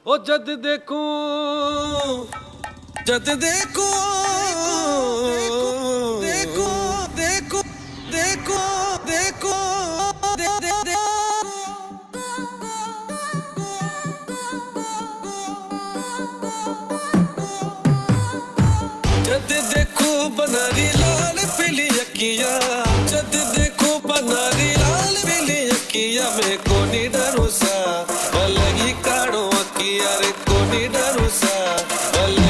ओ जद देखूं जद देखूं देखो देखो देखो देखो दे, दे, दे, जद देखूं बनारी लाल पीली अखियां, जद देखूं बनारी लाल पीली अखियां, मैं को नी डरूं सा अलग ही काड़ो अखियां रे को नी डरूं सा अलग